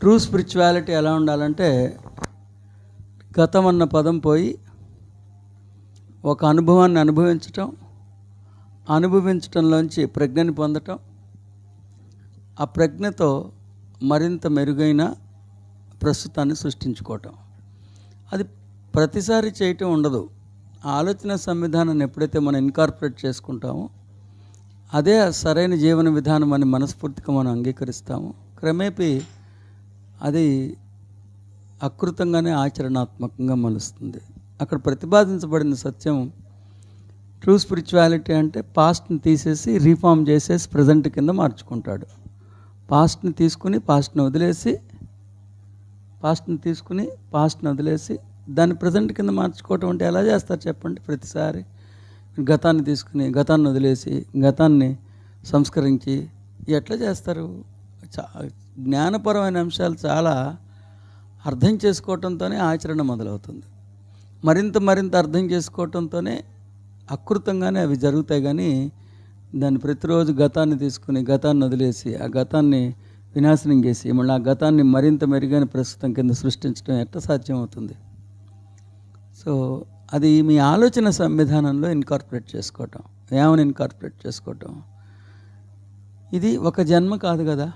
True spirituality ఎలా ఉండాలంటే గతం అన్న పదం పోయి ఒక అనుభవాన్ని అనుభవించటంలోంచి ప్రజ్ఞని పొందటం, ఆ ప్రజ్ఞతో మరింత మెరుగైన ప్రస్తుతాన్ని సృష్టించుకోవటం. అది ప్రతిసారి చేయటం ఉండదు. ఆ ఆలోచన సంవిధానాన్ని ఎప్పుడైతే మనం ఇన్కార్పొరేట్ చేసుకుంటామో అదే సరైన జీవన విధానం అని మనస్ఫూర్తిగా మనం అంగీకరిస్తాము. క్రమేపీ అది అకృతంగానే ఆచరణాత్మకంగా మలుస్తుంది. అక్కడ ప్రతిపాదించబడిన సత్యం ట్రూ స్పిరిచువాలిటీ అంటే పాస్ట్ని తీసేసి రీఫార్మ్ చేసేసి ప్రజెంట్ కింద మార్చుకుంటాడు. పాస్ట్ని తీసుకుని పాస్ట్ని వదిలేసి దాన్ని ప్రజెంట్ కింద మార్చుకోవటం అంటే ఎలా చేస్తారు చెప్పండి? ప్రతిసారి గతాన్ని తీసుకుని గతాన్ని వదిలేసి గతాన్ని సంస్కరించి ఎట్లా చేస్తారు? జ్ఞానపరమైన అంశాలు చాలా అర్థం చేసుకోవటంతోనే ఆచరణ మొదలవుతుంది. మరింత అర్థం చేసుకోవటంతోనే అకృతంగానే అవి జరుగుతాయి. కానీ దాన్ని ప్రతిరోజు గతాన్ని తీసుకుని గతాన్ని వదిలేసి ఆ గతాన్ని వినాశనం చేసి మళ్ళీ ఆ గతాన్ని మరింత మెరుగైన ప్రస్తుతం కింద సృష్టించడం ఎట్లా సాధ్యమవుతుంది? సో అది మీ ఆలోచన సంవిధానంలో ఇన్కార్పొరేట్ చేసుకోవటం. ఏమని ఇన్కార్పొరేట్ చేసుకోవటం? ఇది ఒక జన్మ కాదు కదా,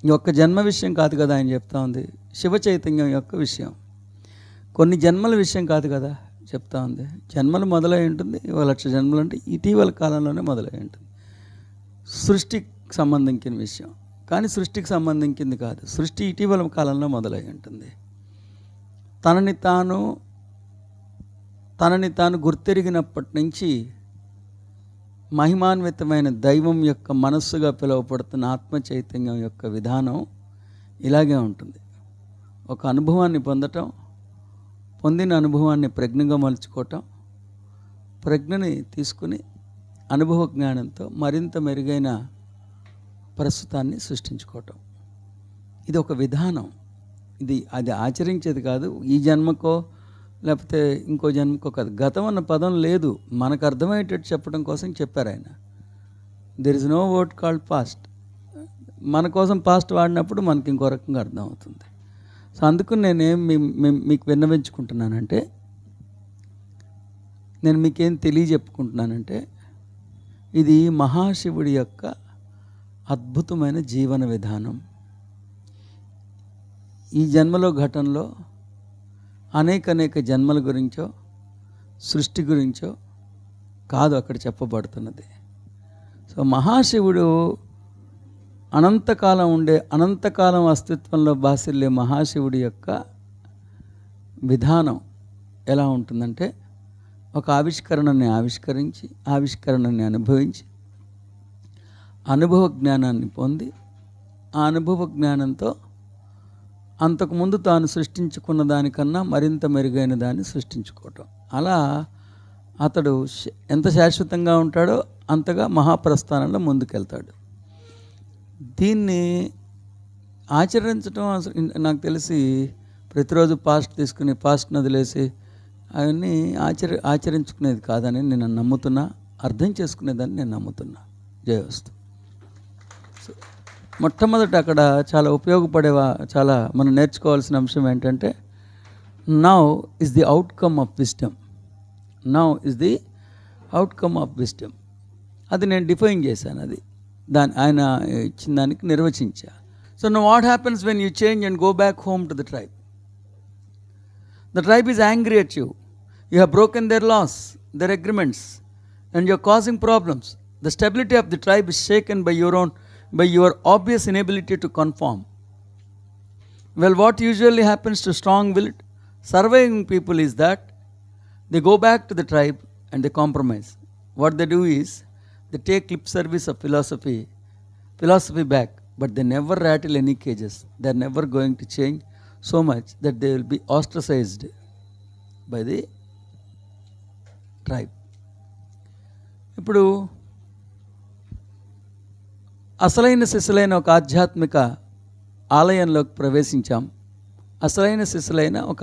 ఈ ఒక్క జన్మ విషయం కాదు కదా ఆయన చెప్తా ఉంది. శివ చైతన్యం యొక్క విషయం, కొన్ని జన్మల విషయం కాదు కదా చెప్తా ఉంది. జన్మలు మొదలై ఉంటుంది, 1,00,000 జన్మలు అంటే ఇటీవల కాలంలోనే మొదలై ఉంటుంది. సృష్టికి సంబంధించిన విషయం, కానీ సృష్టికి సంబంధించింది కాదు. సృష్టి ఇటీవల కాలంలో మొదలై ఉంటుంది. తనని తాను గుర్తెరిగినప్పటి నుంచి మహిమాన్వితమైన దైవం యొక్క మనస్సుగా పిలువబడుతున్న ఆత్మ చైతన్యం యొక్క విధానం ఇలాగే ఉంటుంది. ఒక అనుభవాన్ని పొందిన అనుభవాన్ని ప్రజ్ఞగా మలుచుకోవటం, ప్రజ్ఞని తీసుకుని అనుభవ జ్ఞానంతో మరింత మెరుగైన ప్రస్తుతాన్ని సృష్టించుకోవటం. ఇది ఒక విధానం. అది ఆచరించేది కాదు. ఈ జన్మకో లేకపోతే ఇంకో జన్మకో కాదు. గతం అన్న పదం లేదు. మనకు అర్థమయ్యేటట్టు చెప్పడం కోసం చెప్పారు ఆయన. There is no word called past. మన కోసం పాస్ట్ వాడినప్పుడు మనకి ఇంకో రకంగా అర్థమవుతుంది. సో అందుకు నేనేం మీకు విన్నవించుకుంటున్నానంటే, నేను మీకేం తెలియజెప్పుకుంటున్నానంటే, ఇది మహాశివుడి యొక్క అద్భుతమైన జీవన విధానం. ఈ జన్మలో ఘటనలో అనేక జన్మల గురించో సృష్టి గురించో కాదు అక్కడ చెప్పబడుతున్నది. సో మహాశివుడు అనంతకాలం అస్తిత్వంలో బాసిల్లే మహాశివుడి యొక్క విధానం ఎలా ఉంటుందంటే, ఒక ఆవిష్కరణని ఆవిష్కరణని అనుభవించి అనుభవ జ్ఞానాన్ని పొంది ఆ అనుభవ జ్ఞానంతో అంతకుముందు తాను సృష్టించుకున్న దానికన్నా మరింత మెరుగైన దాన్ని సృష్టించుకోవటం. అలా అతడు ఎంత శాశ్వతంగా ఉంటాడో అంతగా మహాప్రస్థానంలో ముందుకెళ్తాడు. దీన్ని ఆచరించడం నాకు తెలిసి ప్రతిరోజు పాస్ట్ తీసుకుని పాస్ట్ని వదిలేసి అవన్నీ ఆచరించుకునేది కాదని నేను నమ్ముతున్నా, అర్థం చేసుకునేదాన్ని నేను నమ్ముతున్నా. జయవస్తు. మొట్టమొదట అక్కడ చాలా చాలా మనం నేర్చుకోవాల్సిన అంశం ఏంటంటే, now is the outcome of wisdom. అది నేను డిఫైన్ చేశాను. ఆయన ఇచ్చిన దానికి నిర్వచించా. So now what happens when you change and go back home to the tribe? The tribe is angry at you. You have broken their laws, their agreements, and you're causing problems. The stability of the tribe is shaken by your obvious inability to conform. Well, what usually happens to strong-willed, surviving people is that they go back to the tribe and they compromise. What they do is they take lip service of philosophy back, but they never rattle any cages. They're never going to change so much that they will be ostracized by the tribe. ఇప్పుడు అసలైన సిసలైన ఒక ఆధ్యాత్మిక ఆలయంలోకి ప్రవేశించాం.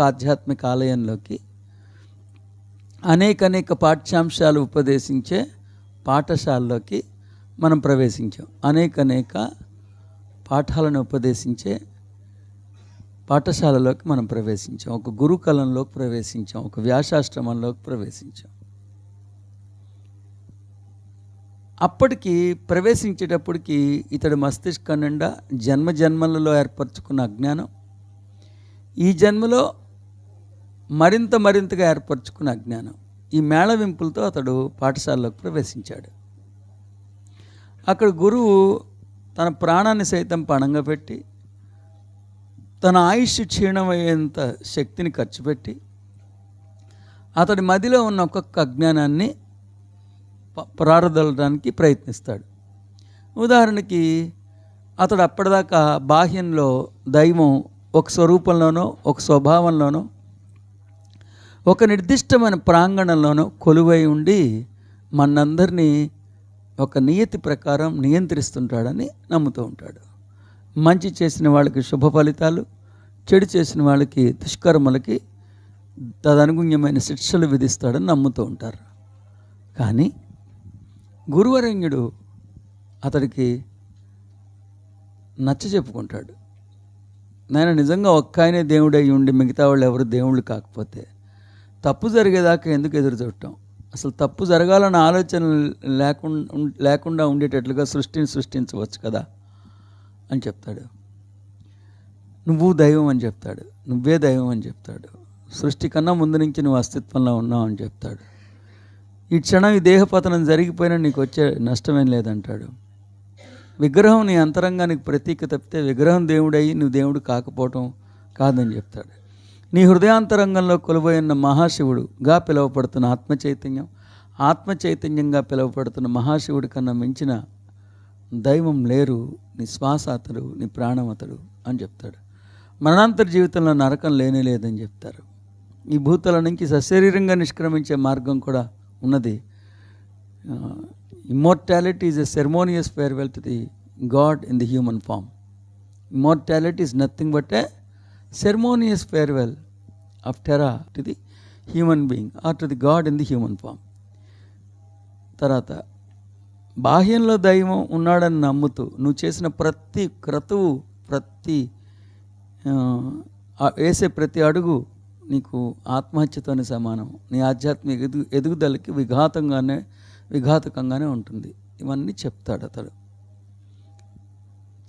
ఆధ్యాత్మిక ఆలయంలోకి అనేక పాఠ్యాంశాలు ఉపదేశించే పాఠశాలలోకి మనం ప్రవేశించాం. అనేక పాఠాలను ఉపదేశించే పాఠశాలలోకి మనం ప్రవేశించాం, ఒక గురుకులంలోకి ప్రవేశించాం, ఒక వ్యాసాశ్రమంలోకి ప్రవేశించాం. అప్పటికి ప్రవేశించేటప్పటికి ఇతడి మస్తిష్కం నిండా జన్మలలో ఏర్పరచుకున్న అజ్ఞానం, ఈ జన్మలో మరింతగా ఏర్పరచుకున్న అజ్ఞానం, ఈ మేళవింపులతో అతడు పాఠశాలలోకి ప్రవేశించాడు. అక్కడ గురువు తన ప్రాణాన్ని సైతం పణంగా పెట్టి, తన ఆయుష్ క్షీణమయ్యేంత శక్తిని ఖర్చు పెట్టి అతడి మదిలో ఉన్న ఒక్కొక్క అజ్ఞానాన్ని ప్రారదలడానికి ప్రయత్నిస్తాడు. ఉదాహరణకి అతడు అప్పటిదాకా బాహ్యంలో దైవం ఒక స్వరూపంలోనో, ఒక స్వభావంలోనో, ఒక నిర్దిష్టమైన ప్రాంగణంలోనో కొలువై ఉండి మనందరినీ ఒక నియతి ప్రకారం నియంత్రిస్తుంటాడని నమ్ముతూ ఉంటాడు. మంచి చేసిన వాళ్ళకి శుభ ఫలితాలు, చెడు చేసిన వాళ్ళకి దుష్కర్మలకి తదనుగుణ్యమైన శిక్షలు విధిస్తాడని నమ్ముతూ ఉంటారు. కానీ గురువరేణ్యుడు అతడికి నచ్చ చెప్పుకుంటాడు. నేను నిజంగా ఒక్క ఆయనే దేవుడై ఉండి మిగతా వాళ్ళు ఎవరు దేవుళ్ళు కాకపోతే తప్పు జరిగేదాకా ఎందుకు ఎదురు చూడటం, అసలు తప్పు జరగాలన్న ఆలోచన లేకుండా ఉండేటట్లుగా సృష్టించవచ్చు కదా అని చెప్తాడు. నువ్వు దైవం అని చెప్తాడు, నువ్వే దైవం అని చెప్తాడు. సృష్టి కన్నా ముందు నుంచి నువ్వు అస్తిత్వంలో ఉన్నావు అని చెప్తాడు. ఈ క్షణం ఈ దేహపతనం జరిగిపోయినా నీకు వచ్చే నష్టమేం లేదంటాడు. విగ్రహం నీ అంతరంగానికి ప్రతీక తప్పితే విగ్రహం దేవుడయ్యి నువ్వు దేవుడు కాకపోవటం కాదని చెప్తాడు. నీ హృదయాంతరంగంలో కొలువైన మహాశివుడుగా పిలువపడుతున్న ఆత్మచైతన్యంగా పిలువపడుతున్న మహాశివుడి కన్నా మించిన దైవం లేరు, నీ శ్వాస అతడు, నీ ప్రాణం అతడు అని చెప్తాడు. మరణాంతర జీవితంలో నరకం లేనే లేదని చెప్తారు. ఈ భూతల నుంచి సశరీరంగా నిష్క్రమించే మార్గం కూడా ఉన్నది. Immortality is a ceremonious farewell to the god in the human form. Immortality is nothing but a ceremonious farewell of terror to the human being or to the God in the human form. తర్వాత బాహ్యంలో దైవం ఉన్నాడని నమ్ముతూ నువ్వు చేసిన ప్రతి క్రతువు, వేసే ప్రతి అడుగు నీకు ఆత్మహత్యతోనే సమానం. నీ ఆధ్యాత్మిక ఎదుగుదలకి విఘాతకంగానే ఉంటుంది. ఇవన్నీ చెప్తాడు అతడు.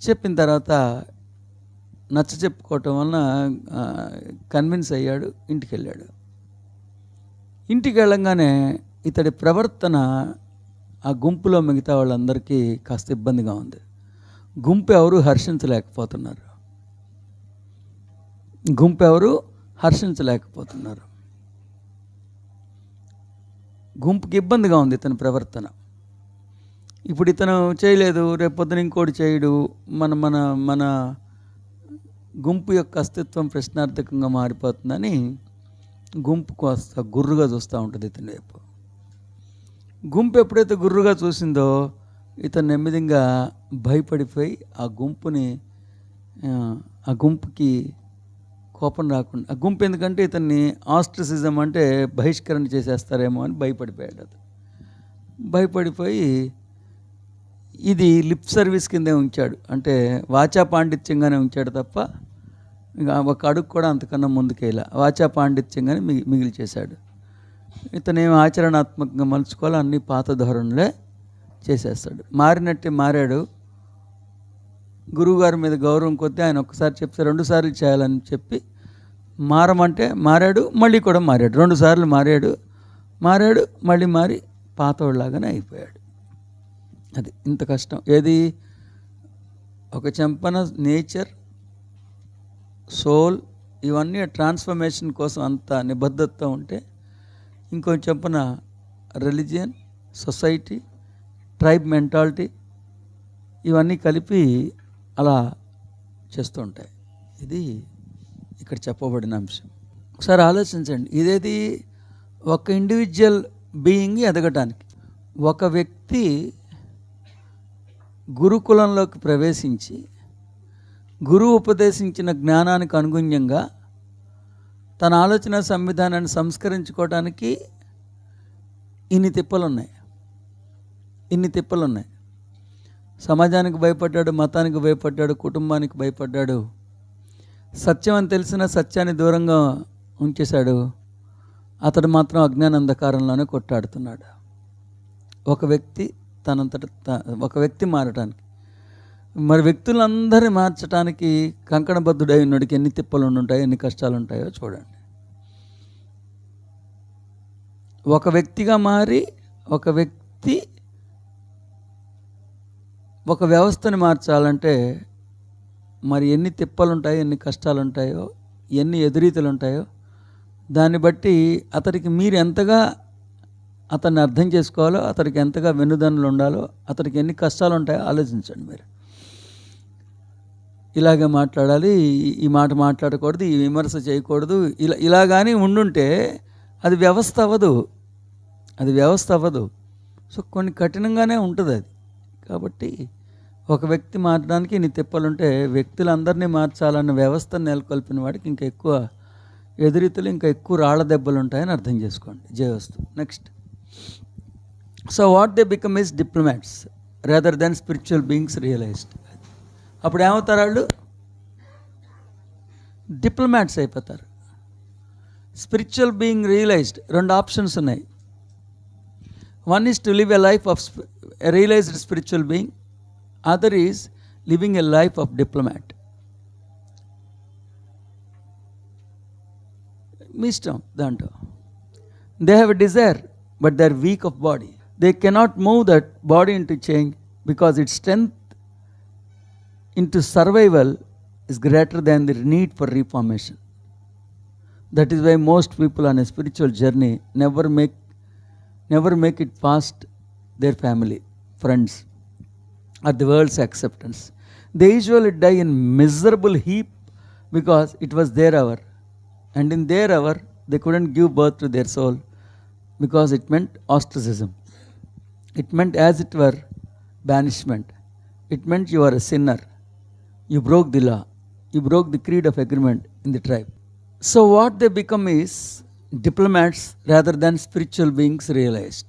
చెప్పిన తర్వాత నచ్చ చెప్పుకోవటం వలన కన్విన్స్ అయ్యాడు, ఇంటికి వెళ్ళాడు. ఇంటికి వెళ్ళంగానే ఇతడి ప్రవర్తన ఆ గుంపులో మిగతా వాళ్ళందరికీ కాస్త ఇబ్బందిగా ఉంది. గుంపు ఎవరు హర్షించలేకపోతున్నారు. గుంపుకి ఇబ్బందిగా ఉంది ఇతని ప్రవర్తన. ఇప్పుడు ఇతను చేయలేదు, రేపు పొద్దున ఇంకోటి చేయడు, మన గుంపు యొక్క అస్తిత్వం ప్రశ్నార్థకంగా మారిపోతుందని గుంపు కాస్త గుర్రుగా చూస్తూ ఉంటుంది ఇతని వైపు. గుంపు ఎప్పుడైతే గుర్రుగా చూసిందో ఇతను నెమ్మదిగా భయపడిపోయి ఆ గుంపుకి కోపం రాకుండా, ఆ గుంపు ఎందుకంటే ఇతన్ని ఆస్ట్రసిజం అంటే బహిష్కరణ చేసేస్తారేమో అని భయపడిపోయాడు. భయపడిపోయి ఇది లిప్ సర్వీస్ కిందే ఉంచాడు, అంటే వాచా పాండిత్యంగానే ఉంచాడు తప్ప ఇంకా ఒక అడుగు కూడా అంతకన్నా ముందుకేలా వాచా పాండిత్యంగానే మిగిలిచేశాడు. ఇతనేం ఆచరణాత్మకంగా మలుచుకోవాలి, అన్ని పాత ధోరణులే చేసేస్తాడు. మారినట్టే మారాడు. గురువుగారి మీద గౌరవం కొద్దీ ఆయన ఒక్కసారి చెప్తే 2 సార్లు చేయాలని చెప్పి మారమంటే మారాడు, మళ్ళీ కూడా మారాడు. 2 సార్లు మారాడు, మళ్ళీ మారి పాతవాళ్ళలాగానే అయిపోయాడు. అది ఇంత కష్టం. ఏది ఒక చెంపన నేచర్, సోల్ ఇవన్నీ ట్రాన్స్ఫర్మేషన్ కోసం అంత నిబద్ధతతో ఉంటే, ఇంకో చెంపన రిలీజియన్, సొసైటీ, ట్రైబ్ మెంటాలిటీ ఇవన్నీ కలిపి అలా చేస్తూ ఉంటాయి. ఇది ఇక్కడ చెప్పబడిన అంశం. ఒకసారి ఆలోచించండి. ఇదేది ఒక ఇండివిజువల్ బీయింగ్ ఎదగటానికి, ఒక వ్యక్తి గురుకులంలోకి ప్రవేశించి గురువు ఉపదేశించిన జ్ఞానానికి అనుగుణ్యంగా తన ఆలోచన సంవిధానాన్ని సంస్కరించుకోవడానికి ఇన్ని తిప్పలు ఉన్నాయి. సమాజానికి భయపడ్డాడు, మతానికి భయపడ్డాడు, కుటుంబానికి భయపడ్డాడు. సత్యం అని తెలిసిన సత్యాన్ని దూరంగా ఉంచేశాడు. అతడు మాత్రం అజ్ఞాన అంధకారంలోనే కొట్టాడుతున్నాడు. ఒక వ్యక్తి మారటానికి, మరి వ్యక్తులందరినీ మార్చడానికి కంకణబద్ధుడై ఉన్నడికి ఎన్ని తిప్పలు ఉంటాయో, ఎన్ని కష్టాలు ఉంటాయో చూడండి. ఒక వ్యక్తిగా మారి ఒక వ్యవస్థని మార్చాలంటే మరి ఎన్ని తిప్పలు ఉంటాయో, ఎన్ని కష్టాలు ఉంటాయో, ఎన్ని ఎదురీతలు ఉంటాయో, దాన్ని బట్టి అతడికి మీరు ఎంతగా అతన్ని అర్థం చేసుకోవాలో, అతడికి ఎంతగా వెన్నుదన్నులు ఉండాలో, అతడికి ఎన్ని కష్టాలు ఉంటాయో ఆలోచించండి. మీరు ఇలాగే మాట్లాడాలి, ఈ మాట మాట్లాడకూడదు, ఈ విమర్శ చేయకూడదు, ఇలా కానీ ఉండుంటే అది వ్యవస్థ అవ్వదు. సో కొన్ని కఠినంగానే ఉంటుంది అది. కాబట్టి ఒక వ్యక్తి మారడానికి ఇన్ని తిప్పలుంటే వ్యక్తులందరినీ మార్చాలన్న వ్యవస్థను నెలకొల్పిన వాడికి ఇంకా ఎక్కువ ఎదురీతలు, ఇంకా ఎక్కువ రాళ్ల దెబ్బలు ఉంటాయని అర్థం చేసుకోండి. జయవస్తు. Next, so what they become is diplomats rather than spiritual beings realized. అప్పుడు ఏమవుతారు వాళ్ళు? డిప్లొమాట్స్ అయిపోతారు. స్పిరిచువల్ బీయింగ్ రియలైజ్డ్, రెండు ఆప్షన్స్ ఉన్నాయి. One is to live a life of realized spiritual being, other is living a life of diplomat. మీ ఇష్టం దాంట్లో. They have a desire but they are weak of body. They cannot move that body into change because its strength into survival is greater than the need for reformation. That is why most people on a spiritual journey never make it past their family, friends, or the world's acceptance. They usually die in miserable heap because it was their hour, and in their hour they couldn't give birth to their soul because it meant ostracism. It meant, as it were, banishment. It meant you are a sinner. You broke the law. You broke the creed of agreement in the tribe. So what they become is diplomats rather than spiritual beings realized.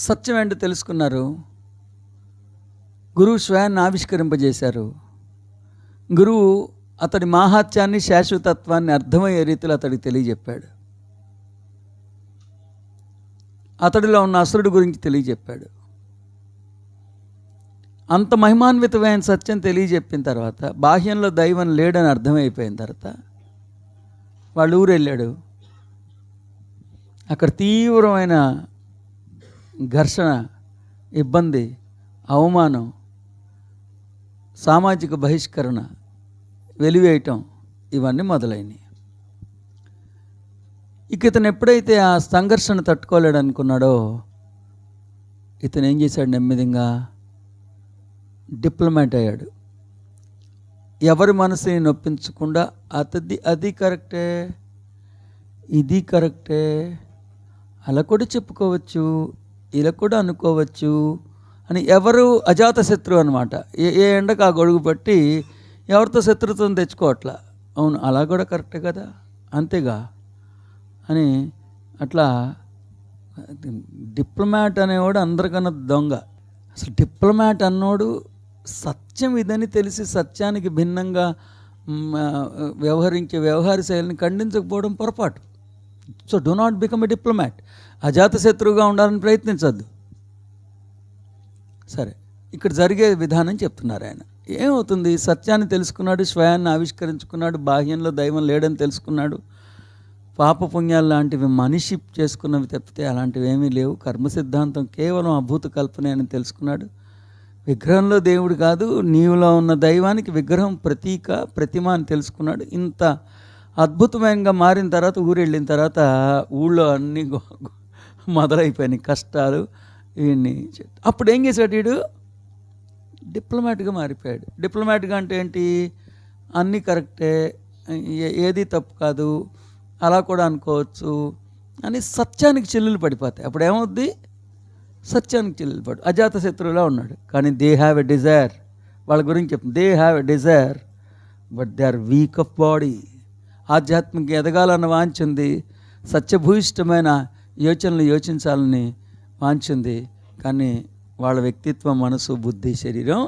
సత్యం ఏంటో తెలుసుకున్నారు. గురువు స్వయాన్ని ఆవిష్కరింపజేశారు. గురువు అతడి మాహాత్యాన్ని, శాశ్వతత్వాన్ని అర్థమయ్యే రీతిలో అతడికి తెలియజెప్పాడు. అతడిలో ఉన్న అసురుడు గురించి తెలియజెప్పాడు. అంత మహిమాన్వితమైన సత్యం తెలియజెప్పిన తర్వాత, బాహ్యంలో దైవం లేడని అర్థమైపోయిన తర్వాత వాళ్ళు ఊరు వెళ్ళాడు. అక్కడ తీవ్రమైన ఘర్షణ, ఇబ్బంది, అవమానం, సామాజిక బహిష్కరణ, వెలివేయటం, ఇవన్నీ మొదలైనవి. ఇక ఇతను ఎప్పుడైతే ఆ సంఘర్షణ తట్టుకోలేడు అనుకున్నాడో, ఇతను ఏం చేశాడు? నెమ్మదిగా డిప్లొమాట్ అయ్యాడు. ఎవరి మనసుని నొప్పించకుండా అది కరెక్టే, ఇది కరెక్టే, అలా కూడా చెప్పుకోవచ్చు, ఇలా కూడా అనుకోవచ్చు అని ఎవరు అజాత శత్రువు అనమాట. ఏ ఎండకు ఆ గొడుగు పట్టి ఎవరితో శత్రుత్వం తెచ్చుకోవట్లా. అవును, అలా కూడా కరెక్టే కదా, అంతేగా అని అట్లా. డిప్లొమాట్ అనేవాడు అందరికన్నా దొంగ. అసలు డిప్లొమాట్ అన్నోడు సత్యం ఇదని తెలిసి సత్యానికి భిన్నంగా వ్యవహరించే వ్యవహార శైలిని ఖండించకపోవడం పొరపాటు. So do not become a diplomat. అజాత శత్రువుగా ఉండాలని ప్రయత్నించద్దు. సరే, ఇక్కడ జరిగే విధానం చెప్తున్నారు ఆయన. ఏమవుతుంది? సత్యాన్ని తెలుసుకున్నాడు, స్వయాన్ని ఆవిష్కరించుకున్నాడు, బాహ్యంలో దైవం లేడని తెలుసుకున్నాడు. పాపపుణ్యాలు లాంటివి మనిషి చేసుకున్నవి తప్పితే అలాంటివి ఏమీ లేవు. కర్మ సిద్ధాంతం కేవలం అభూత కల్పనే అని తెలుసుకున్నాడు. విగ్రహంలో దేవుడు కాదు, నీవులో ఉన్న దైవానికి విగ్రహం ప్రతీక, ప్రతిమ అని తెలుసుకున్నాడు. ఇంత అద్భుతమైనగా మారిన తర్వాత, ఊరు వెళ్ళిన తర్వాత ఊళ్ళో అన్నీ మొదలైపోయినాయి కష్టాలు ఇవన్నీ. అప్పుడు ఏం చేశాడు వీడు? డిప్లొమాట్గా మారిపోయాడు. డిప్లొమాట్గా అంటే ఏంటి? అన్నీ కరెక్టే, ఏది తప్పు కాదు, అలా కూడా అనుకోవచ్చు అని సత్యానికి చెల్లెలు పడిపోతాయి. అప్పుడు ఏమవుద్ది? సత్యానికి చెల్లెలు పడు. అజాత శత్రువులా ఉన్నాడు. కానీ దే హ్యావ్ ఎ డిజైర్. వాళ్ళ గురించి చెప్తుంది, they have a desire but they are weak of body. ఆధ్యాత్మిక ఎదగాలన్న వాంచుంది, సత్యభూయిష్టమైన యోచనలు యోచించాలని వాంచుంది. కానీ వాళ్ళ వ్యక్తిత్వం, మనసు, బుద్ధి, శరీరం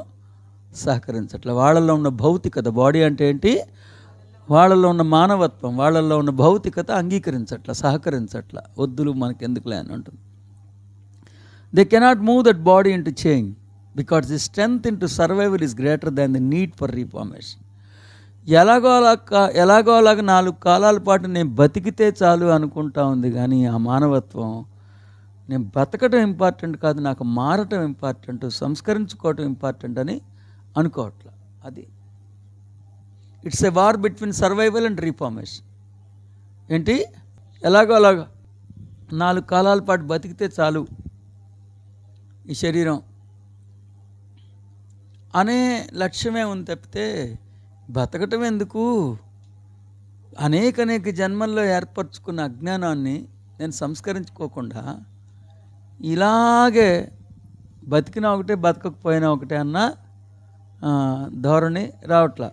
సహకరించట్ల. వాళ్ళల్లో ఉన్న భౌతికత, బాడీ అంటే ఏంటి, వాళ్ళల్లో ఉన్న మానవత్వం, వాళ్ళల్లో ఉన్న భౌతికత అంగీకరించట్ల, సహకరించట్ల. వద్దులు మనకెందుకులే అని ఉంటుంది. They cannot move that body into change because the strength into survival is greater than the need for reformation. ఎలాగో అలాగ 4 కాలాల పాటు నేను బతికితే చాలు అనుకుంటా ఉంది, కానీ ఆ మానవత్వం నేను బతకటం ఇంపార్టెంట్ కాదు, నాకు మారటం ఇంపార్టెంట్, సంస్కరించుకోవటం ఇంపార్టెంట్ అని అనుకోవట్లా. అది it's a war between survival and reformation. ఏంటి, ఎలాగో అలాగా 4 కాలాల పాటు బతికితే చాలు ఈ శరీరం అనే లక్ష్యమే ఉంది తప్పితే బతకటం ఎందుకు? అనేక జన్మల్లో ఏర్పరచుకున్న అజ్ఞానాన్ని నేను సంస్కరించుకోకుండా ఇలాగే బతికినా ఒకటే బతకకపోయినా ఒకటే అన్న ధోరణి రావట్లా.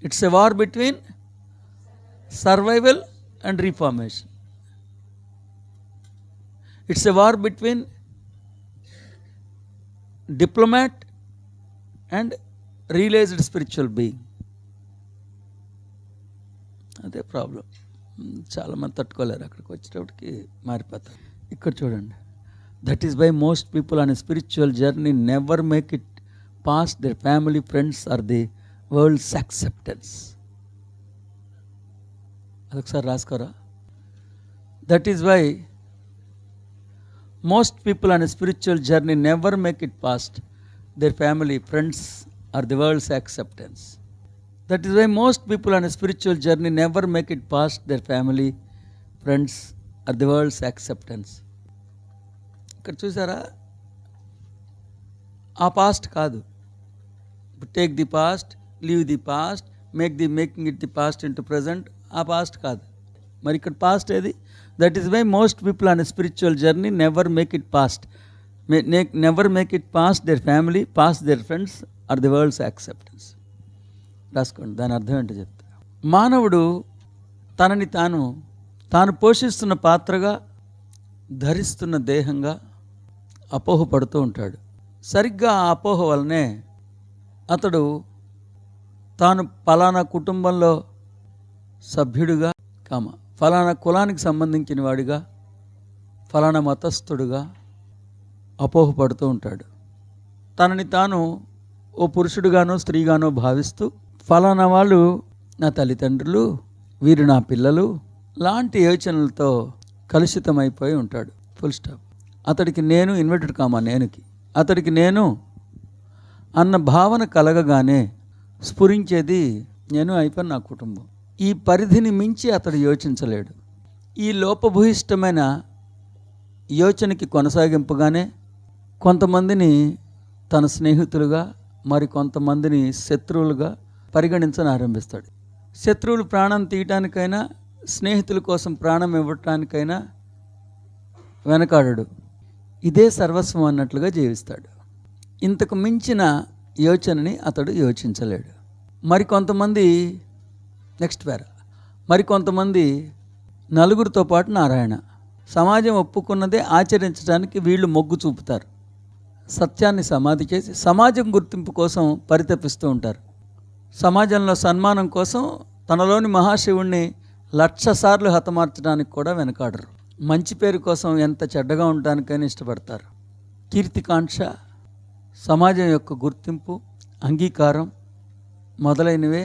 It's a war between survival and reformation. It's a war between diplomat and realized spiritual being. అదే ప్రాబ్లం. చాలామంది తట్టుకోలేరు, అక్కడికి వచ్చేటప్పటికి మారిపోతారు. ఇక్కడ చూడండి, that is why most people on a spiritual journey never make it past their family, friends or the world's acceptance. అదొకసారి రాసుకోరా. That is why most people on a spiritual journey never make it past their family, friends or the world's acceptance. That is why most people on a spiritual journey never make it past their family, friends or the world's acceptance. ఇక్కడ చూసారా, ఆ past కాదు. Take the past, leave the past, making it the past into present, ఆ past కాదు. మరి ఇక్కడ past ఏది? That is why most people on a spiritual journey never make it past their family, past their friends or the world's acceptance. రాసుకోండి, దాని అర్థం ఏంటో చెప్తా. మానవుడు తనని తాను పోషిస్తున్న పాత్రగా, ధరిస్తున్న దేహంగా అపోహపడుతూ ఉంటాడు. సరిగ్గా ఆ అపోహ వల్లనే అతడు తాను ఫలానా కుటుంబంలో సభ్యుడిగా, ఫలానా కులానికి సంబంధించిన వాడిగా, ఫలానా మతస్థుడుగా అపోహపడుతూ ఉంటాడు. తనని తాను ఓ పురుషుడుగానో స్త్రీగానో భావిస్తూ ఫలానా వాళ్ళు నా తల్లిదండ్రులు, వీరు నా పిల్లలు లాంటి యోచనలతో కలుషితమైపోయి ఉంటాడు. Full stop. అతడికి నేను ఇన్వర్టెడ్ కామా నేనుకి అతడికి నేను అన్న భావన కలగగానే స్ఫురించేది నేను అయిపోయిన నా కుటుంబం. ఈ పరిధిని మించి అతడు యోచించలేడు. ఈ లోపభూయిష్టమైన యోచనకి కొనసాగింపుగానే కొంతమందిని తన స్నేహితులుగా, మరి కొంతమందిని శత్రువులుగా పరిగణించని ఆరంభిస్తాడు. శత్రువులు ప్రాణం తీయటానికైనా, స్నేహితుల కోసం ప్రాణం ఇవ్వటానికైనా వెనకాడడు. ఇదే సర్వస్వం అన్నట్లుగా జీవిస్తాడు. ఇంతకు మించిన యోచనని అతడు యోచించలేడు. మరికొంతమంది నలుగురితో పాటు నారాయణ. సమాజం ఒప్పుకున్నదే ఆచరించడానికి వీళ్ళు మొగ్గు చూపుతారు. సత్యాన్ని సమాధి చేసి సమాజం గుర్తింపు కోసం పరితపిస్తూ ఉంటారు. సమాజంలో సన్మానం కోసం తనలోని మహాశివుణ్ణి 1,00,000 సార్లు హతమార్చడానికి కూడా వెనకాడరు. మంచి పేరు కోసం ఎంత చెడ్డగా ఉండడానికైనా ఇష్టపడతారు. కీర్తికాంక్ష, సమాజం యొక్క గుర్తింపు, అంగీకారం మొదలైనవే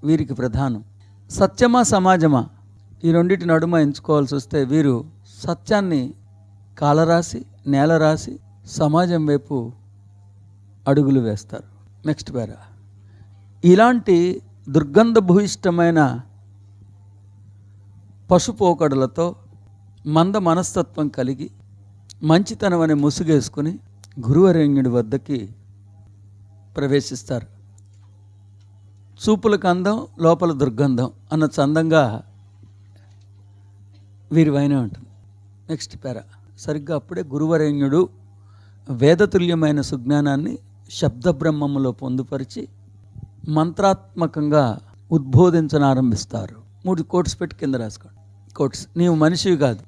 వీరికి ప్రధానం. సత్యమా సమాజమా, ఈ రెండింటి నడుమ ఎంచుకోవాల్సి వస్తే వీరు సత్యాన్ని కాలరాసి, నేలరాసి సమాజం వైపు అడుగులు వేస్తారు. నెక్స్ట్ పేరా. ఇలాంటి దుర్గంధభూయిష్టమైన పశుపోకడులతో మంద మనస్తత్వం కలిగి మంచితనం అనే ముసుగేసుకుని గురువరేణ్యుడి వద్దకి ప్రవేశిస్తారు. చూపులకు అందం, లోపల దుర్గంధం అన్న చందంగా వీరి వైన ఉంటుంది. నెక్స్ట్ పేరా. సరిగ్గా అప్పుడే గురువరేణ్యుడు వేదతుల్యమైన సుజ్ఞానాన్ని శబ్దబ్రహ్మములో పొందుపరిచి మంత్రాత్మకంగా ఉద్బోధించనారంభిస్తారు. 3 కోట్స్ పెట్టి కింద రాసుకోండి. కోట్స్. నీవు మనిషివి కాదు,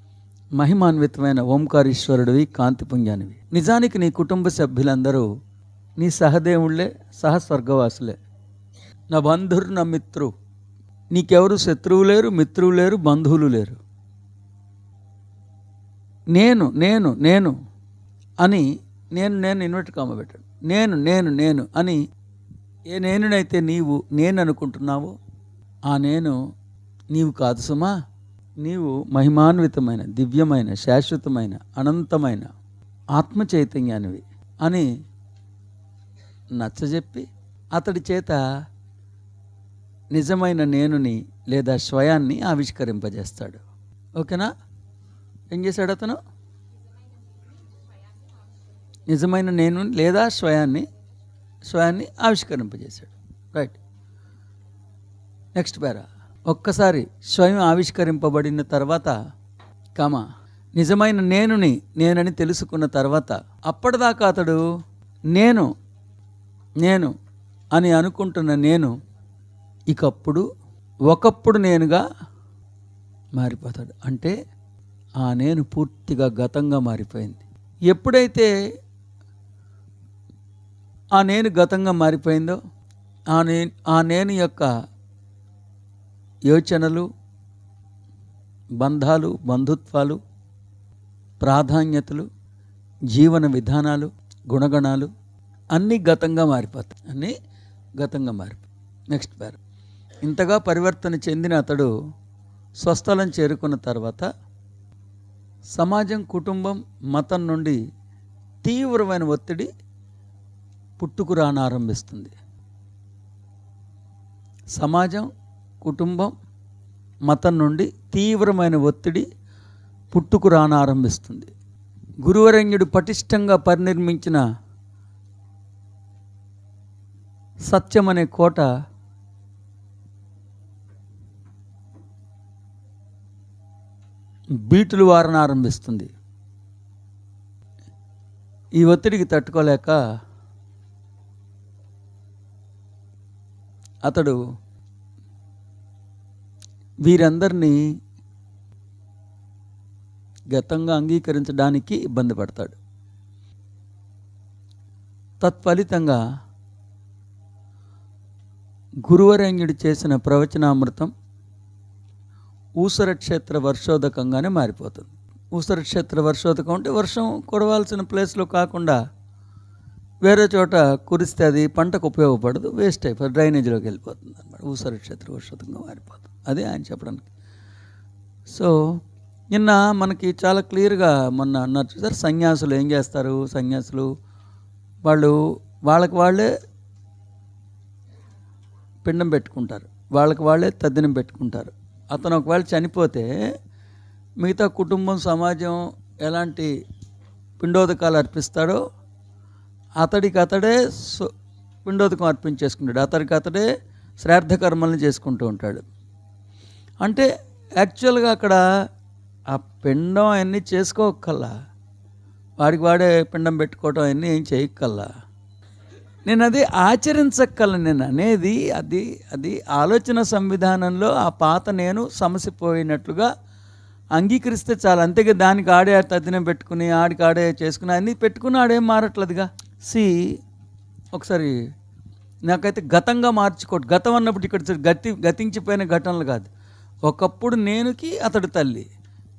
మహిమాన్వితమైన ఓంకారీశ్వరుడివి, కాంతిపుంజానివి. నిజానికి నీ కుటుంబ సభ్యులందరూ నీ సహదేవుళ్ళే, సహస్వర్గవాసులే. నా బంధురు నా మిత్రు. నీకెవరు శత్రువు లేరు, మిత్రువు లేరు, బంధువులు లేరు. నేను నేను నేను అని నేను ఇన్వర్ట్ కామ పెట్టాడు. నేను అని ఏ నేనునైతే నీవు నేను అనుకుంటున్నావో ఆ నేను నీవు కాదు సుమా. నీవు మహిమాన్వితమైన, దివ్యమైన, శాశ్వతమైన, అనంతమైన ఆత్మ చైతన్యానివి అని నచ్చజెప్పి అతడి చేత నిజమైన నేనుని లేదా స్వయాన్ని ఆవిష్కరింపజేస్తాడు. ఓకేనా? ఏం చేశాడు అతను? నిజమైన నేను లేదా స్వయాన్ని ఆవిష్కరింపజేశాడు. రైట్. నెక్స్ట్ పేరా. ఒక్కసారి స్వయం ఆవిష్కరింపబడిన తర్వాత నిజమైన నేనని తెలుసుకున్న తర్వాత అప్పటిదాకా అతడు నేను అని అనుకుంటున్న నేను ఒకప్పుడు నేనుగా మారిపోతాడు. అంటే ఆ నేను పూర్తిగా గతంగా మారిపోయింది. ఎప్పుడైతే ఆ నేను గతంగా మారిపోయిందో ఆ నేను యొక్క యోచనలు, బంధాలు, బంధుత్వాలు, ప్రాధాన్యతలు, జీవన విధానాలు, గుణగణాలు అన్నీ గతంగా మారిపోతాయి. నెక్స్ట్ పేరు. ఇంతగా పరివర్తన చెందిన అతడు స్వస్థలం చేరుకున్న తర్వాత సమాజం, కుటుంబం, మతం నుండి తీవ్రమైన ఒత్తిడి పుట్టుకురానారంభిస్తుంది. సమాజం, కుటుంబం, మతం నుండి తీవ్రమైన ఒత్తిడి పుట్టుకురానారంభిస్తుంది. గురువరేణ్యుడు పటిష్టంగా పరినిర్మించిన సత్యం అనే కోట బీటులు వారనారంభిస్తుంది. ఈ ఒత్తిడికి తట్టుకోలేక అతడు వీరందరినీ గతంగా అంగీకరించడానికి ఇబ్బంది పడతాడు. తత్ఫలితంగా గురువరేణ్యుడు చేసిన ప్రవచనామృతం ఊసర క్షేత్ర వర్షోదకంగానే మారిపోతుంది. ఊసర క్షేత్ర వర్షోదకం అంటే వర్షం కురవాల్సిన ప్లేస్లో కాకుండా వేరే చోట కురిస్తే అది పంటకు ఉపయోగపడదు, వేస్ట్ అయిపోతుంది, డ్రైనేజీలోకి వెళ్ళిపోతుంది అన్నమాట. ఊసర క్షేత్ర వర్షోదకంగా మారిపోతుంది. అదే ఆయన చెప్పడానికి. సో నిన్న మనకి చాలా క్లియర్గా మొన్న అన్నారు చూసారు. సన్యాసులు ఏం చేస్తారు? సన్యాసులు వాళ్ళకి వాళ్ళే పిండం పెట్టుకుంటారు, వాళ్ళకి వాళ్ళే తద్దినం పెట్టుకుంటారు. అతను ఒకవేళ చనిపోతే మిగతా కుటుంబం, సమాజం ఎలాంటి పిండోదకాలు అర్పిస్తాడో అతడికి అతడే పిండోదకం అర్పించేసుకుంటాడు, అతడికి అతడే శ్రాద్ధ కర్మల్ని చేసుకుంటూ ఉంటాడు. అంటే యాక్చువల్గా అక్కడ ఆ పిండం అవన్నీ చేసుకోకల్లా, వాడికి వాడే పిండం పెట్టుకోవటం అవన్నీ ఏం చేయక్కల్లా. నేను అది ఆచరించక్కల. నేను అనేది అది ఆలోచన సంవిధానంలో ఆ పాత నేను సమసిపోయినట్లుగా అంగీకరిస్తే చాలు. అంతేగా దానికి ఆడే తద్దినం పెట్టుకుని ఆడికి ఆడే చేసుకుని అన్నీ పెట్టుకుని ఆడేం మారట్లేదుగా. ఒకసారి నాకైతే గతంగా మార్చుకోవట్టు. గతం అన్నప్పుడు ఇక్కడ గతించిపోయిన ఘటనలు కాదు. ఒకప్పుడు నేనుకి అతడు తల్లి,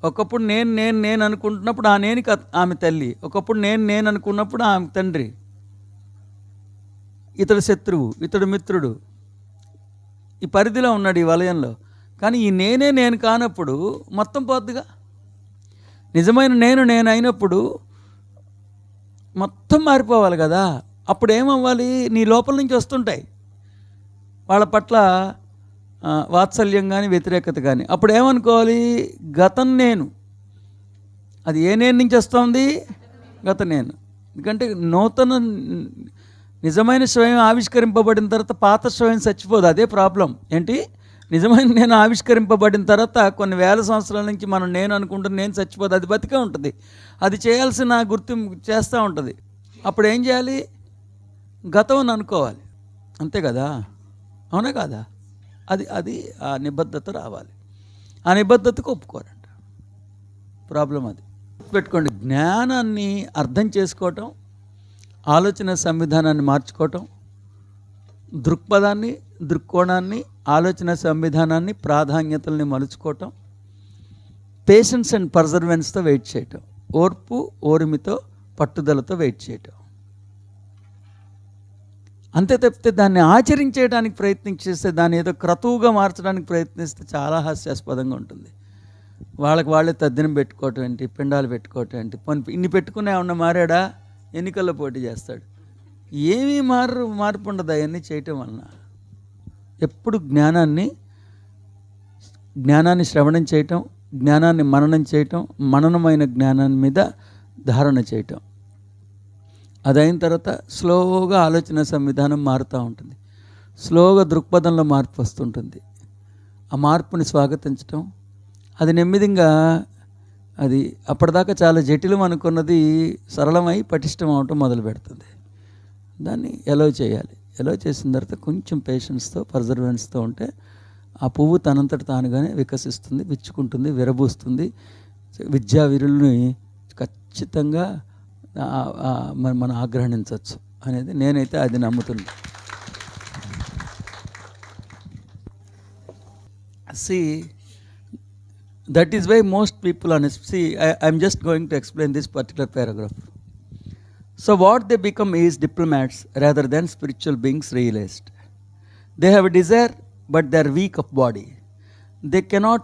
ఒకప్పుడు నేను అనుకుంటున్నప్పుడు ఆ నేనుకి ఆమె తల్లి, ఒకప్పుడు నేను అనుకున్నప్పుడు ఆమె తండ్రి, ఇతడు శత్రువు, ఇతడు మిత్రుడు, ఈ పరిధిలో ఉన్నాడు, ఈ వలయంలో. కానీ ఈ నేను కానప్పుడు మొత్తం పోద్దుగా. నిజమైన నేను అయినప్పుడు మొత్తం మారిపోవాలి కదా. అప్పుడు ఏమవ్వాలి? నీ లోపల నుంచి వస్తుంటాయి వాళ్ళ పట్ల వాత్సల్యం కానీ వ్యతిరేకత కానీ. అప్పుడు ఏమనుకోవాలి? గతం నేను, అది ఏ నేను నుంచి వస్తుంది? గత నేను. ఎందుకంటే నూతన నిజమైన స్వయం ఆవిష్కరింపబడిన తర్వాత పాత స్వయం చచ్చిపోదు. అదే ప్రాబ్లం. ఏంటి? నిజమైన నేను ఆవిష్కరింపబడిన తర్వాత కొన్ని వేల సంవత్సరాల నుంచి మనం నేను అనుకుంటున్న నేను చచ్చిపోదు, అది బతికే ఉంటుంది. అది చేయాల్సిన గుర్తింపు చేస్తూ ఉంటుంది. అప్పుడు ఏం చేయాలి? గతం అని అనుకోవాలి, అంతే కదా? అవునా కాదా? అది ఆ నిబద్ధత రావాలి. ఆ నిబద్ధతకు ఒప్పుకోరంట. ప్రాబ్లం అది పెట్టుకోండి. జ్ఞానాన్ని అర్థం చేసుకోవటం, ఆలోచన సంవిధానాన్ని మార్చుకోవటం, దృక్పథాన్ని, దృక్కోణాన్ని, ఆలోచన సంవిధానాన్ని, ప్రాధాన్యతల్ని మలుచుకోవటం, పేషెన్స్ అండ్ పర్జర్వెన్స్తో వెయిట్ చేయటం, ఓర్పు ఓర్మితో పట్టుదలతో వెయిట్ చేయటం. అంతే తప్పితే దాన్ని ఆచరించేయడానికి ప్రయత్నించేస్తే, దాన్ని ఏదో క్రతువుగా మార్చడానికి ప్రయత్నిస్తే చాలా హాస్యాస్పదంగా ఉంటుంది. వాళ్ళే తద్దినం పెట్టుకోవటం ఏంటి, పిండాలు పెట్టుకోవటం ఏంటి, ఇన్ని పెట్టుకునే ఏమన్నా మారాడా, ఎన్నికల్లో పోటీ చేస్తాడు. ఏమీ మార్పు ఉండదు అవన్నీ చేయటం వలన. ఎప్పుడు జ్ఞానాన్ని శ్రవణం చేయటం, జ్ఞానాన్ని మననం చేయటం, మననమైన జ్ఞానాన్ని మీద ధారణ చేయటం. అదైన తర్వాత స్లోగా ఆలోచన సంవిధానం మారుతూ ఉంటుంది, స్లోగా దృక్పథంలో మార్పు వస్తుంటుంది. ఆ మార్పుని స్వాగతించటం, అది నెమ్మదిగా అది అప్పటిదాకా చాలా జటిలం అనుకున్నది సరళమై పటిష్టం అవటం మొదలు పెడుతుంది. దాన్ని ఎలో చేయాలి. ఎలో చేసిన తర్వాత కొంచెం పేషెన్స్తో, పర్జర్వెన్స్తో ఉంటే ఆ పువ్వు తనంతట తానుగానే వికసిస్తుంది, విచ్చుకుంటుంది, విరబూస్తుంది. విద్యావీరుల్ని ఖచ్చితంగా మనం ఆగ్రహించవచ్చు అనేది నేనైతే అది నమ్ముతున్నాను. See, that is why most people I'm just going to explain this particular paragraph. So what they become is diplomats rather than spiritual beings realized. They have a desire, but they are weak of body. They cannot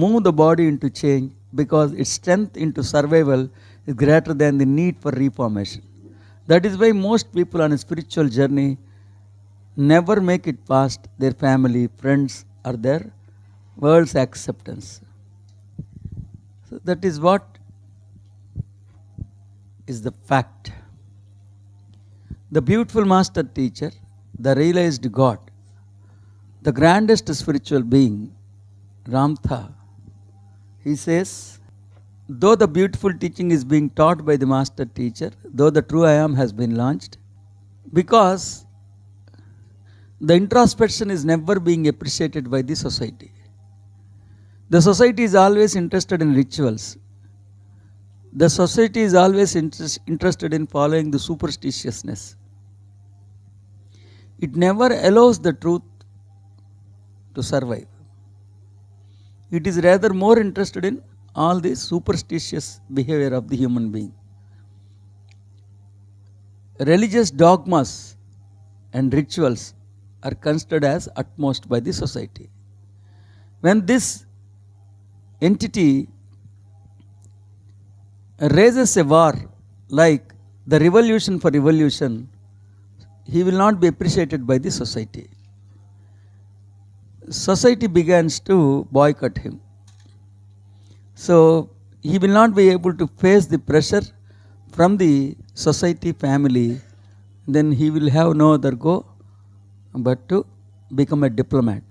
move the body into change because its strength into survival is greater than the need for reformation. That is why most people on a spiritual journey never make it past their family, friends, or their world's acceptance. So that is what is the fact. The beautiful master teacher, the realized God, the grandest spiritual being, Ramtha, he says, though the beautiful teaching is being taught by the master teacher, though the true I am has been launched, because the introspection is never being appreciated by the society. The society is always interested in rituals. The society is always interested in following the superstitiousness. It never allows the truth to survive. It is rather more interested in all the superstitious behavior of the human being. Religious dogmas and rituals are considered as utmost by the society. When this entity raises a war like the revolution for revolution, he will not be appreciated by the society. Society begins to boycott him. So he will not be able to face the pressure from the society family. Then he will have no other go but to become a diplomat.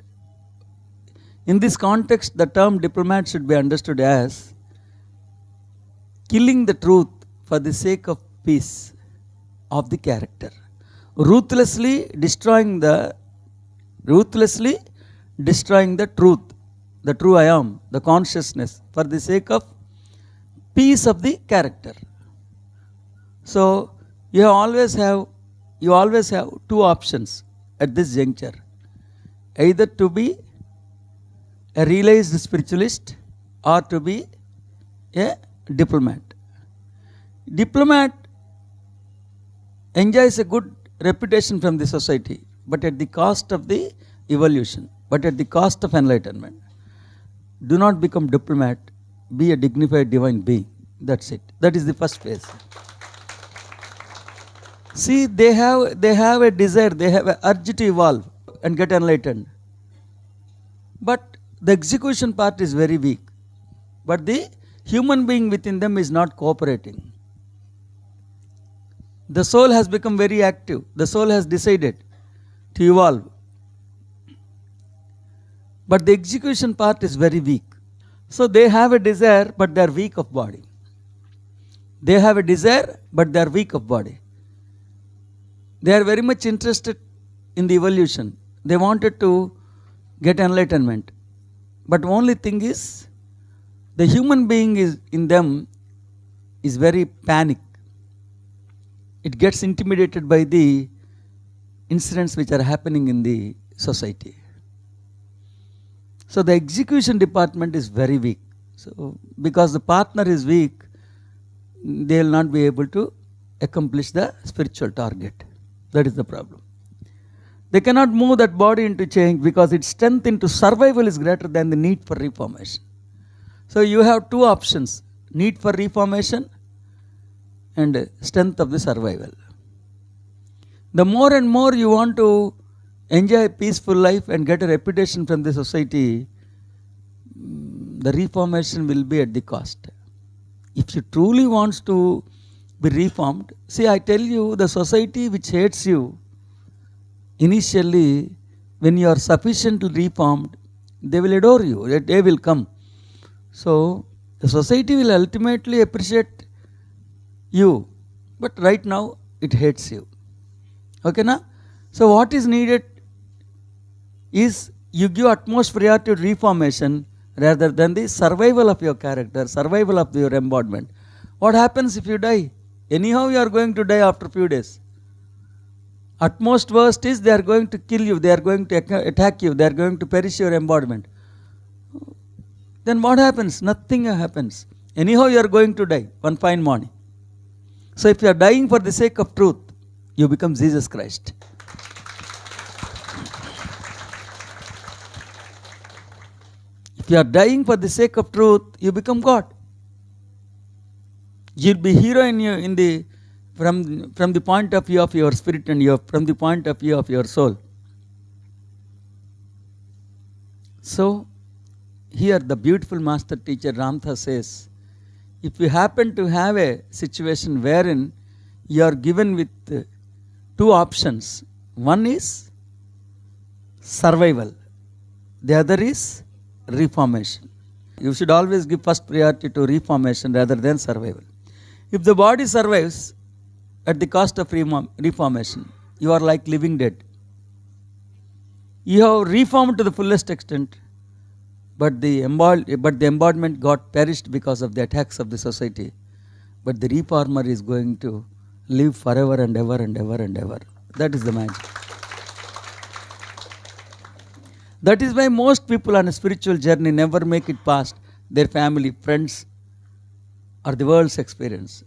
In this context, the term diplomat should be understood as killing the truth for the sake of peace of the character, ruthlessly destroying the truth, the true I am, the consciousness, for the sake of peace of the character. So you always have two options at this juncture, either to be a realized spiritualist or to be a diplomat. Diplomat enjoys a good reputation from the society, but at the cost of the evolution, but at the cost of enlightenment. Do not become diplomat, be a dignified divine being. That's it. That is the first phase. See, they have a desire, they have an urge to evolve and get enlightened. But the execution part is very weak. But the human being within them is not cooperating. The soul has become very active. The soul has decided to evolve. But the execution part is very weak. So they have a desire, but they are weak of body. They have a desire, but they are weak of body. They are very much interested in the evolution. They wanted to get enlightenment. But only thing is, the human being is in them is very panic. it gets intimidated by the incidents which are happening in the society. So the execution department is very weak. So because the partner is weak, they will not be able to accomplish the spiritual target. That is the problem. They cannot move that body into change because its strength into survival is greater than the need for reformation. So you have two options: need for reformation and strength of the survival. The more and more you want to enjoy a peaceful life and get a reputation from the society, the reformation will be at the cost. If you truly want to be reformed, see, I tell you, the society which hates you, initially, when you are sufficiently reformed, they will adore you, that day will come. So, the society will ultimately appreciate you, but right now, it hates you. Okay, na? So, what is needed is you give utmost priority to reformation rather than the survival of your character, survival of your embodiment. What happens if you die? Anyhow, you are going to die after a few days. Utmost worst is they are going to kill you, they are going to attack you, they are going to perish your embodiment. Then what happens? Nothing happens. Anyhow, you are going to die one fine morning. So if you are dying for the sake of truth, you become Jesus Christ. If you are dying for the sake of truth, you become God. You'll be hero from the point of view of your spirit and from the point of view of your soul. So, here the beautiful master teacher Ramtha says, if you happen to have a situation wherein you are given with two options, one is survival, the other is reformation. You should always give first priority to reformation rather than survival. If the body survives at the cost of reformation, you are like living dead. You have reformed to the fullest extent, but the embodiment got perished because of the attacks of the society. But the reformer is going to live forever and ever and ever and ever. That is the magic. That is why most people on a spiritual journey never make it past their family, friends, or the world's experience.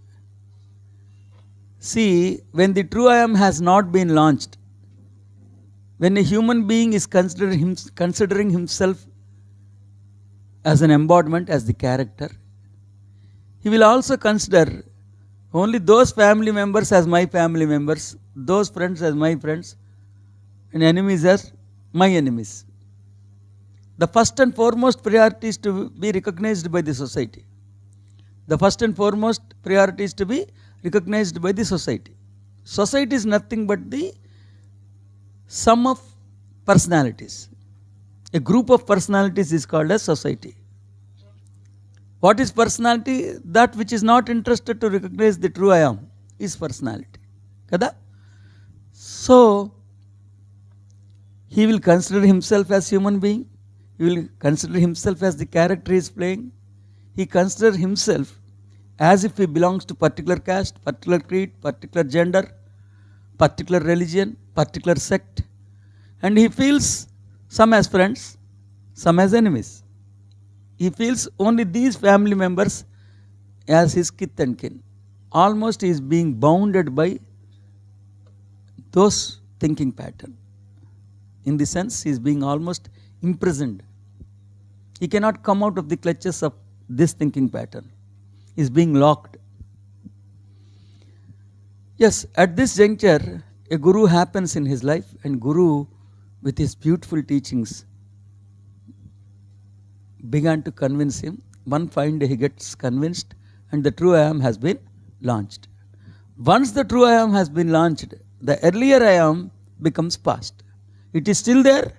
See, when the true I am has not been launched, when a human being is considering himself as an embodiment, as the character, he will also consider only those family members as my family members, those friends as my friends, and enemies as my enemies. The first and foremost priority is to be recognized by the society. The first and foremost priority is to be recognized by the society. Society is nothing but the sum of personalities. A group of personalities is called as society. What is personality? That which is not interested to recognize the true I am is personality. Kada? So, he will consider himself as human being. He will consider himself as the character he is playing. He considers himself as if he belongs to particular caste, particular creed, particular gender, particular religion, particular sect. And he feels some as friends, some as enemies. He feels only these family members as his kith and kin. Almost he is being bounded by those thinking pattern. In the sense, he is being almost imprisoned. He cannot come out of the clutches of this thinking pattern. He is being locked. Yes, at this juncture, a guru happens in his life, and guru, with his beautiful teachings, began to convince him. One fine day he gets convinced, and the true I am has been launched. Once the true I am has been launched, the earlier I am becomes past. It is still there.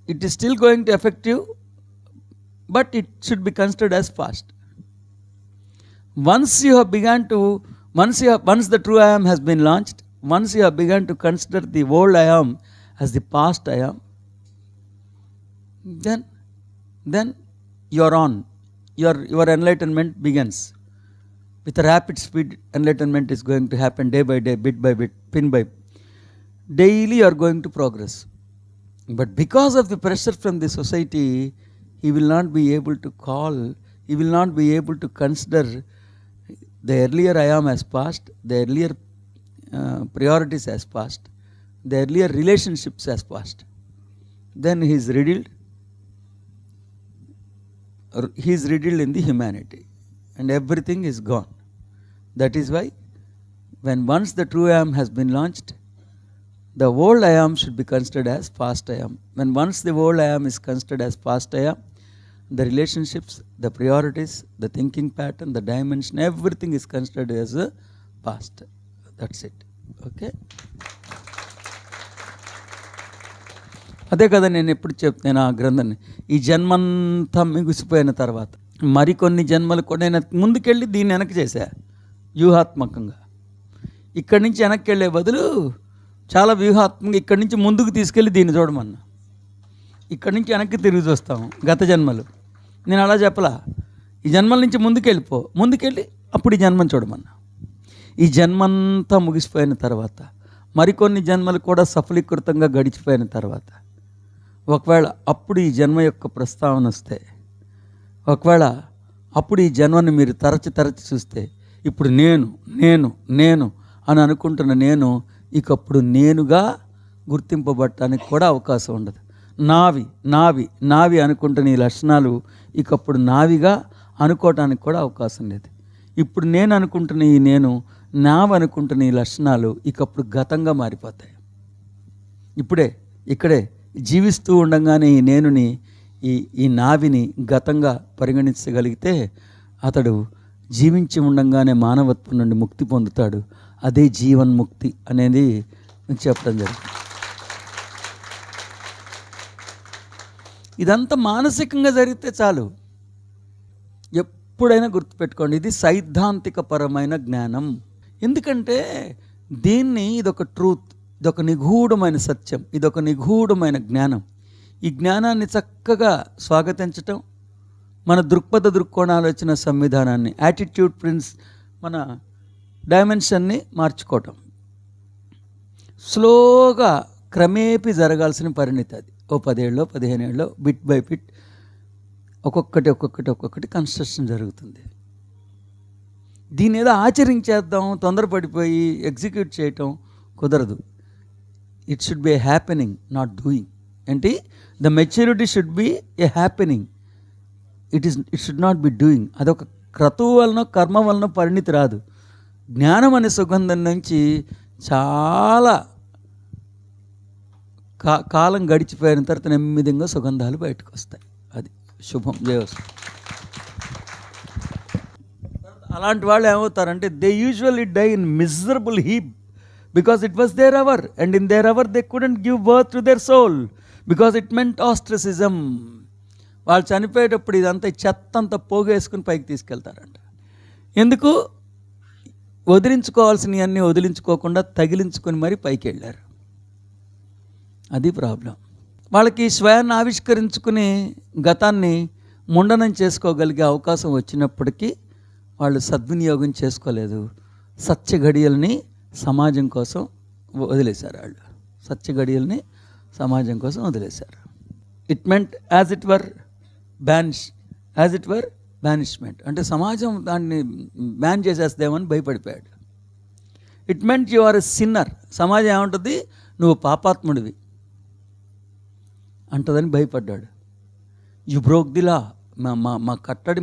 It is still going to affect you, but it should be considered as past. Once the true I am has been launched, once you have begun to consider the old I am as the past I am, then you are on. Your enlightenment begins. with a rapid speed. Enlightenment is going to happen day by day, bit by bit, pin by daily you are going to progress. But because of the pressure from the society, he will not be able to call, he will not be able to consider the earlier I am as past, the earlier priorities as past, the earlier relationships as past. Then he is riddled in the humanity and everything is gone. That is why when once the true I am has been launched, the old I am should be considered as past I am. When once the old I am is considered as past I am, the relationships, the priorities, the thinking pattern, the dimension, everything is considered as a past. That's it. Okay? అదే కదా నేను ఎప్పుడు చెప్తాను ఆ గ్రంథాన్ని, ఈ జన్మంతా మిగిసిపోయిన తర్వాత మరికొన్ని జన్మలు కూడా నేను ముందుకెళ్ళి దీన్ని వెనక్కి చేశా వ్యూహాత్మకంగా. ఇక్కడి నుంచి వెనక్కి వెళ్ళే బదులు చాలా వ్యూహాత్మకంగా ఇక్కడి నుంచి ముందుకు తీసుకెళ్ళి దీన్ని చూడమన్నా. ఇక్కడి నుంచి వెనక్కి తిరిగి చూస్తాము గత జన్మలు. నేను అలా చెప్పలా, ఈ జన్మల నుంచి ముందుకెళ్ళి అప్పుడు ఈ జన్మను చూడమన్నా. ఈ జన్మంతా ముగిసిపోయిన తర్వాత మరికొన్ని జన్మలు కూడా సఫలీకృతంగా గడిచిపోయిన తర్వాత ఒకవేళ అప్పుడు ఈ జన్మ యొక్క ప్రస్తావన వస్తే, ఒకవేళ అప్పుడు ఈ జన్మని మీరు తరచి చూస్తే, ఇప్పుడు నేను అని అనుకుంటున్న నేను ఇకప్పుడు నేనుగా గుర్తింపబడటానికి కూడా అవకాశం ఉండదు. నావి అనుకుంటున్న ఈ లక్షణాలు ఇకప్పుడు నావిగా అనుకోవటానికి కూడా అవకాశం లేదు. ఇప్పుడు నేను అనుకుంటున్న ఈ నావి అనుకుంటున్న ఈ లక్షణాలు ఇకప్పుడు గతంగా మారిపోతాయి. ఇక్కడే జీవిస్తూ ఉండగానే ఈ నేనుని ఈ నావిని గతంగా పరిగణించగలిగితే అతడు జీవించి ఉండగానే మానవత్వం నుండి ముక్తి పొందుతాడు. అదే జీవన్ముక్తి అనేది చెప్పడం జరిగింది. ఇదంతా మానసికంగా జరిగితే చాలు. ఎప్పుడైనా గుర్తుపెట్టుకోండి, ఇది సైద్ధాంతికపరమైన జ్ఞానం. ఎందుకంటే ఇదొక ట్రూత్, ఇదొక నిగూఢమైన సత్యం, ఇదొక నిగూఢమైన జ్ఞానం. ఈ జ్ఞానాన్ని చక్కగా స్వాగతించటం, మన దృక్కోణాలోచన సంవిధానాన్ని, యాటిట్యూడ్ ప్రిన్స్, మన డైమెన్షన్ని మార్చుకోవటం స్లోగా క్రమేపీ జరగాల్సిన పరిణితి అది. ఓ 10 ఏళ్ళలో 15 ఏళ్ళలో బిట్ బై బిట్ ఒక్కొక్కటి కన్స్ట్రక్షన్ జరుగుతుంది. దీన్ని ఏదో ఆచరించేద్దాం, తొందరపడిపోయి ఎగ్జిక్యూట్ చేయటం కుదరదు. It should be a happening, not doing. ఏంటి? The maturity should be a happening, it should not be doing. అదొక క్రతువు వలన కర్మ వలన పరిణితి రాదు. జ్ఞానం అనే సుగంధం నుంచి చాలా కాలం గడిచిపోయిన తర్వాత నెమ్మదిగా సుగంధాలు బయటకు వస్తాయి. అది శుభం, జయవస్తు. అలాంటి వాళ్ళు ఏమవుతారంటే they usually die in miserable heap because it was their hour, and in their hour they couldn't give birth to their soul because it meant ostracism. వాళ్ళు చనిపోయేటప్పుడు ఇదంతా చెత్త అంతా పోగేసుకుని పైకి తీసుకెళ్తారంట. ఎందుకు? వదిలించుకోవాల్సినవి అన్నీ వదిలించుకోకుండా తగిలించుకొని మరీ పైకి వెళ్ళారు. అది ప్రాబ్లం. వాళ్ళకి స్వయాన్ని ఆవిష్కరించుకుని గతాన్ని ముండనం చేసుకోగలిగే అవకాశం వచ్చినప్పటికీ వాళ్ళు సద్వినియోగం చేసుకోలేదు. సత్య గడియల్ని సమాజం కోసం వదిలేశారు. సమాజం కోసం వదిలేశారు. It meant as it were banishment. అంటే సమాజం దాన్ని బ్యాన్ చేసేస్తేమని భయపడిపోయాడు. It meant you are a sinner. సమాజం ఏమంటుంది? నువ్వు పాపాత్ముడివి అంటదని భయపడ్డాడు. You broke the law. మా కట్టడి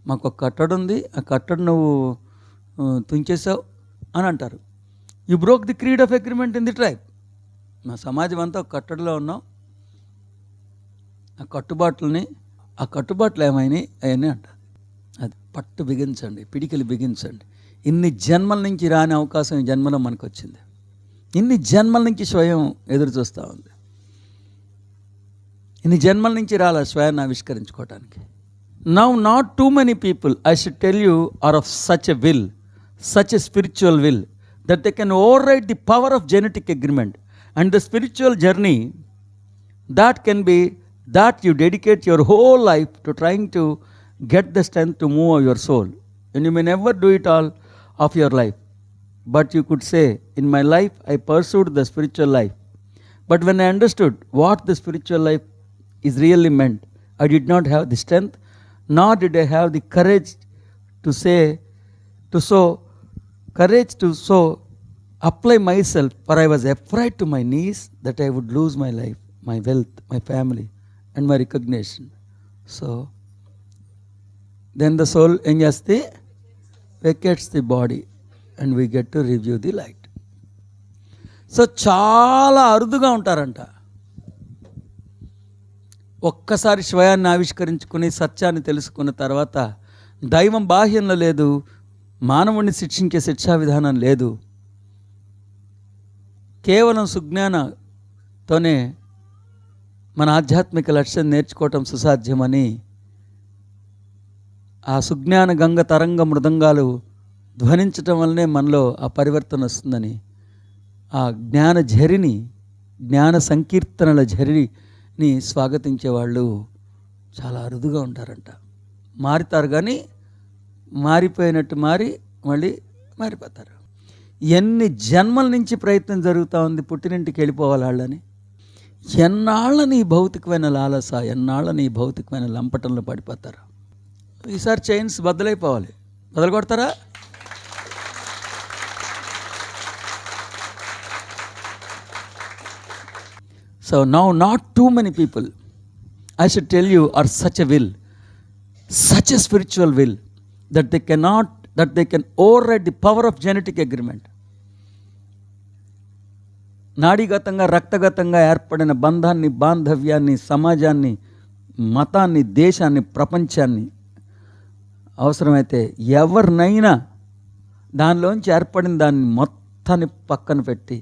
మాకు ఒక కట్టడి ఉంది, ఆ కట్టడి నువ్వు తుంచేసావు అని అంటారు. You broke the creed of agreement in the tribe. మా సమాజం అంతా ఒక కట్టడిలో ఉన్నాం, ఆ కట్టుబాట్లు ఏమైనాయి అవన్నీ అంటారు. అది పట్టు బిగించండి, పిడికిలు బిగించండి. ఇన్ని జన్మల నుంచి రాని అవకాశం ఈ జన్మలో మనకు వచ్చింది. ఇన్ని జన్మల నుంచి స్వయం ఎదురు చూస్తూ ఉంది. ఇన్ని జన్మల నుంచి రాలా స్వయాన్ని ఆవిష్కరించుకోవటానికి. Now not too many people I should tell you are of such a will, such a spiritual will that they can override the power of genetic agreement and the spiritual journey that can be that you dedicate your whole life to trying to get the strength to move your soul. and you may never do it all of your life. But you could say, in my life, I pursued the spiritual life. But when I understood what the spiritual life is really meant, I did not have the strength, nor did I have the courage to apply myself, for I was afraid to my knees that I would lose my life, my wealth, my family, and my recognition. So, then the soul vacates the body, and we get to review the light. So చాలా అరుదుగా ఉంటారంట. ఒక్కసారి స్వయాన్ని ఆవిష్కరించుకుని సత్యాన్ని తెలుసుకున్న తర్వాత దైవం బాహ్యంలో లేదు, మానవుడిని శిక్షించే శిక్షా విధానం లేదు, కేవలం సుజ్ఞానంతోనే మన ఆధ్యాత్మిక లక్ష్యం నేర్చుకోవటం సుసాధ్యమని ఆ సుజ్ఞాన గంగ తరంగ మృదంగాలు ధ్వనించటం వల్లనే మనలో ఆ పరివర్తన వస్తుందని, ఆ జ్ఞాన ఝరిని, జ్ఞాన సంకీర్తనల ఝరిని స్వాగతించే వాళ్ళు చాలా అరుదుగా ఉంటారంట. మారుతారు కానీ మారిపోయినట్టు మళ్ళీ మారిపోతారు. ఎన్ని జన్మల నుంచి ప్రయత్నం జరుగుతూ ఉంది పుట్టినింటికి వెళ్ళిపోవాలి వాళ్ళని. ఎన్నాళ్ళని ఈ భౌతికమైన లాలస, ఎన్నాళ్ళని ఈ భౌతికమైన లంపటంలో పడిపోతారు. ఈసారి చైన్స్ బద్దలైపోవాలి. బదలు కొడతారా? So now not too many people, I should tell you, are such a will, such a spiritual will, that they can override the power of genetic agreement. నాడీగతంగా రక్తగతంగా ఏర్పడిన బంధాన్ని, బాంధవ్యాన్ని, సమాజాన్ని, మతాన్ని, దేశాన్ని, ప్రపంచాన్ని, అవసరమైతే ఎవరినైనా దానిలోంచి ఏర్పడిన దాన్ని మొత్తాన్ని పక్కన పెట్టి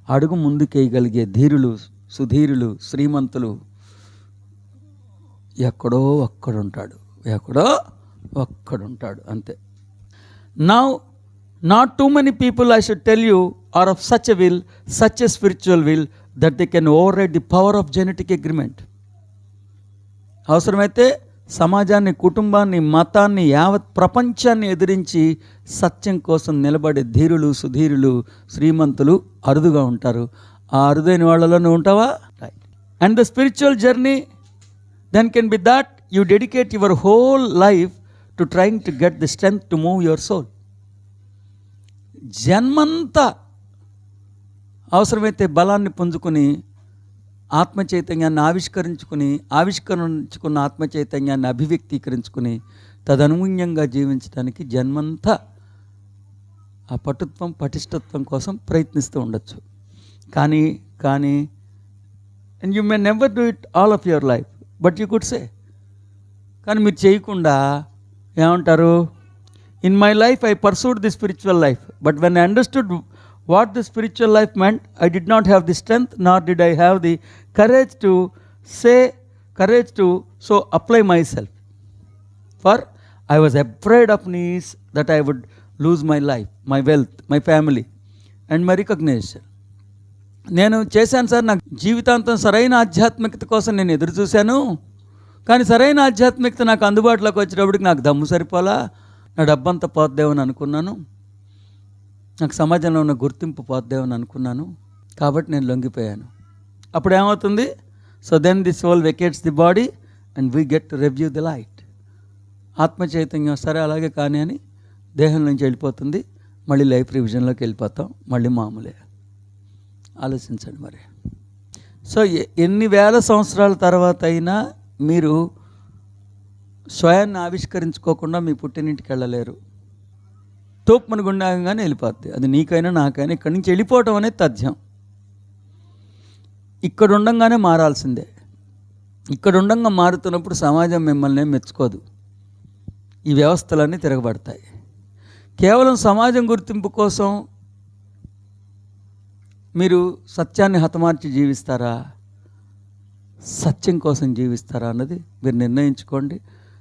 అడుగు ముందుకేయగలిగే ధీరులు, సుధీరులు, శ్రీమంతులు ఎక్కడో ఒక్కడుంటాడు అంతే. Now not too many people, I should tell you, are of such a will, such a spiritual will, that they can override the power of genetic agreement. అవసరమైతే సమాజాన్ని, కుటుంబాన్ని, మతాన్ని, యావత్ ప్రపంచాన్ని ఎదిరించి సత్యం కోసం నిలబడే ధీరులు, సుధీరులు, శ్రీమంతులు అరుదుగా ఉంటారు. ఆ అరుదైన వాళ్ళలో నువ్వు ఉంటావా? Right. And the spiritual journey then can be that you dedicate your whole life to trying to get the strength to move your soul. జన్మంతా అవసరమైతే బలాన్ని పుంజుకుని ఆత్మచైతన్యాన్ని ఆవిష్కరించుకున్న ఆత్మచైతన్యాన్ని అభివ్యక్తీకరించుకుని తదనుగుణ్యంగా జీవించడానికి జన్మంతా ఆ పటుత్వం, పటిష్టత్వం కోసం ప్రయత్నిస్తూ ఉండొచ్చు. కానీ and you may never do it all of your life, but you could say, కానీ మీరు చేయకుండా ఏమంటారు? In my life I pursued the spiritual life, but when I understood what the spiritual life meant, I did not have the strength, nor did I have the courage to apply myself, for I was afraid of knees that I would lose my life, my wealth, my family, and my recognition. నేను చేశాను sir, నాకు జీవితాంతం సరైన ఆధ్యాత్మికత కోసం నేను ఎదురు చూశాను, కానీ సరైన ఆధ్యాత్మికత నాకు అందుబాటులోకి వచ్చేటప్పటికి నాకు దమ్ము సరిపోలా, నా డబ్బంతా పోద్దేమని అనుకున్నాను, నాకు సమాజంలో ఉన్న గుర్తింపు పోద్దేమని అనుకున్నాను, కాబట్టి నేను లొంగిపోయాను. అప్పుడు ఏమవుతుంది? So then the soul vacates the body and we get to review the light. ఆత్మ చైతన్యం సరే అలాగే కానీ అని దేహం నుంచి వెళ్ళిపోతుంది, మళ్ళీ లైఫ్ రివిజన్లోకి వెళ్ళిపోతాం, మళ్ళీ మామూలే. ఆలోచించండి మరి. సో ఎన్ని వేల సంవత్సరాల తర్వాత అయినా మీరు స్వయాన్ని ఆవిష్కరించుకోకుండా మీ పుట్టినింటికి వెళ్ళలేరు. తోపుమని గుండాగానే వెళ్ళిపోద్ది. అది నీకైనా నాకైనా ఇక్కడి నుంచి వెళ్ళిపోవటం అనేది తథ్యం. ఇక్కడ ఉండంగానే మారాల్సిందే. ఇక్కడ ఉండంగా మారుతున్నప్పుడు సమాజం మిమ్మల్ని మెచ్చుకోదు, ఈ వ్యవస్థలన్నీ తిరగబడతాయి. కేవలం సమాజం గుర్తింపు కోసం మీరు సత్యాన్ని హతమార్చి జీవిస్తారా, సత్యం కోసం జీవిస్తారా అన్నది మీరు నిర్ణయించుకోండి.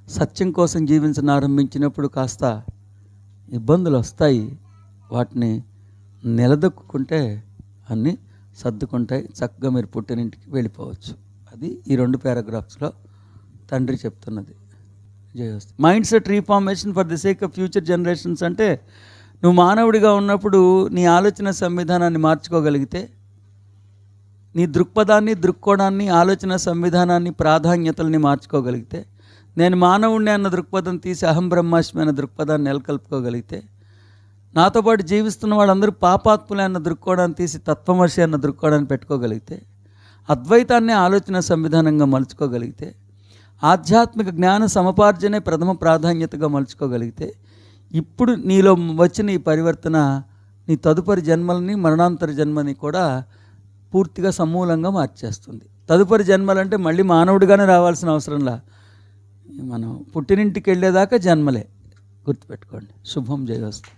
సత్యం కోసం జీవించడం ఆరంభించినప్పుడు కాస్త ఇబ్బందులు వస్తాయి, వాటిని నిలదొక్కుంటే అన్నీ సర్దుకుంటాయి, చక్కగా మీరు పుట్టినింటికి వెళ్ళిపోవచ్చు. అది ఈ 2 పారాగ్రాఫ్స్లో తండ్రి చెప్తున్నది. జయోస్తు. Mind set reformation for the sake of future generations అంటే నువ్వు మానవుడిగా ఉన్నప్పుడు నీ ఆలోచన సంవిధానాన్ని మార్చుకోగలిగితే, నీ దృక్కోణాన్ని ఆలోచన సంవిధానాన్ని ప్రాధాన్యతల్ని మార్చుకోగలిగితే, నేను మానవుడిని అన్న దృక్పథం తీసి అహం బ్రహ్మాస్మి అన్న దృక్పథాన్ని నెలకొల్పుకోగలిగితే, నాతో పాటు జీవిస్తున్న వాళ్ళందరూ పాపాత్ములే అన్న దృక్కోణాన్ని తీసి తత్వమర్షి అన్న దృక్కోణాన్ని పెట్టుకోగలిగితే, అద్వైతాన్ని ఆలోచన సంవిధానంగా మలుచుకోగలిగితే, ఆధ్యాత్మిక జ్ఞాన సముపార్జనే ప్రథమ ప్రాధాన్యతగా మలుచుకోగలిగితే, ఇప్పుడు నీలో వచ్చిన ఈ పరివర్తన నీ తదుపరి జన్మలని, మరణాంతర జన్మని కూడా పూర్తిగా సమూలంగా మార్చేస్తుంది. తదుపరి జన్మలంటే మళ్ళీ మానవుడిగానే రావాల్సిన అవసరంలా, మనం పుట్టినింటికి వెళ్ళేదాకా జన్మలే. గుర్తుపెట్టుకోండి. శుభం. జయోస్తు.